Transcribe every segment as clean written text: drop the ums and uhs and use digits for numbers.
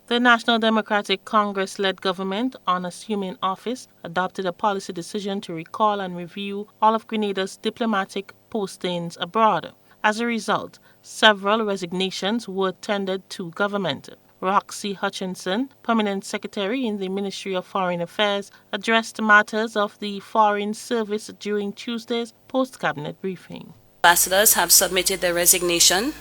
The National Democratic Congress-led government, on assuming office, adopted a policy decision to recall and review all of Grenada's diplomatic postings abroad. As a result, several resignations were tendered to government. Roxy Hutchinson, Permanent Secretary in the Ministry of Foreign Affairs, addressed matters of the Foreign Service during Tuesday's post-cabinet briefing. Ambassadors have submitted their resignation,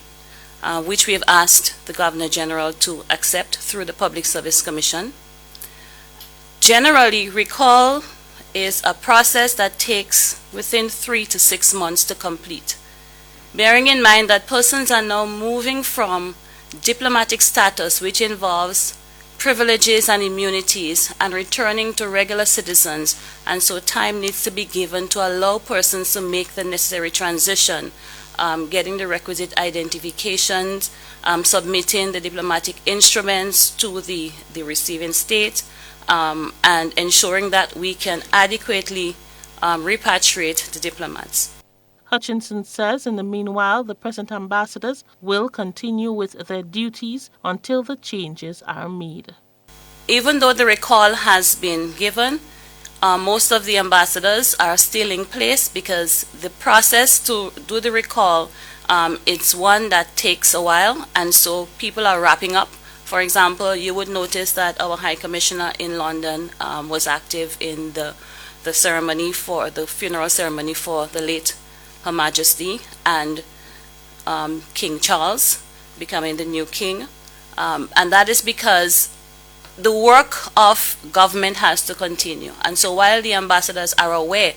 which we have asked the Governor General to accept through the Public Service Commission. Generally, recall is a process that takes within 3 to 6 months to complete. Bearing in mind that persons are now moving from diplomatic status, which involves privileges and immunities, and returning to regular citizens, and so time needs to be given to allow persons to make the necessary transition, getting the requisite identifications, submitting the diplomatic instruments to the receiving state, and ensuring that we can adequately repatriate the diplomats. Hutchinson says in the meanwhile, the present ambassadors will continue with their duties until the changes are made. Even though the recall has been given, most of the ambassadors are still in place because the process to do the recall, it's one that takes a while, and so people are wrapping up. For example, you would notice that our High Commissioner in London was active in the ceremony for the funeral ceremony for the late Her Majesty and King Charles becoming the new king, and that is because the work of government has to continue. And so while the ambassadors are away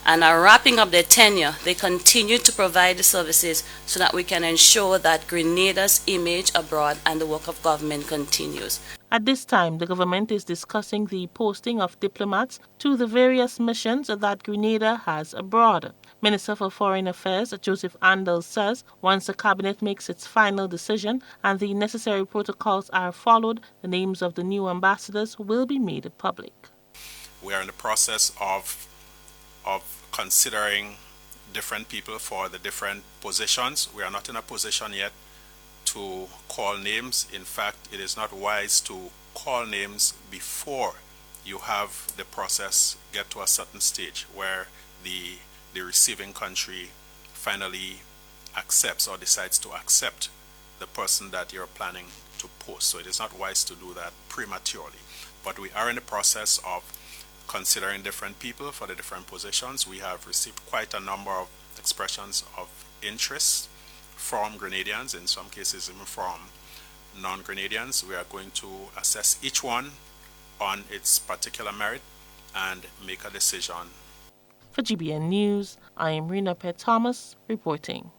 and are wrapping up their tenure, they continue to provide the services so that we can ensure that Grenada's image abroad and the work of government continues. At this time, the government is discussing the posting of diplomats to the various missions that Grenada has abroad. Minister for Foreign Affairs Joseph Andel says once the cabinet makes its final decision and the necessary protocols are followed, the names of the new ambassadors will be made public. We are in the process of considering different people for the different positions. We are not in a position yet to call names. In fact, it is not wise to call names before you have the process get to a certain stage where the receiving country finally accepts or decides to accept the person that you're planning to post. So it is not wise to do that prematurely. But we are in the process of considering different people for the different positions. We have received quite a number of expressions of interest from Grenadians, in some cases even from non-Grenadians. We are going to assess each one on its particular merit and make a decision. For GBN News, I am Rena Pett Thomas reporting.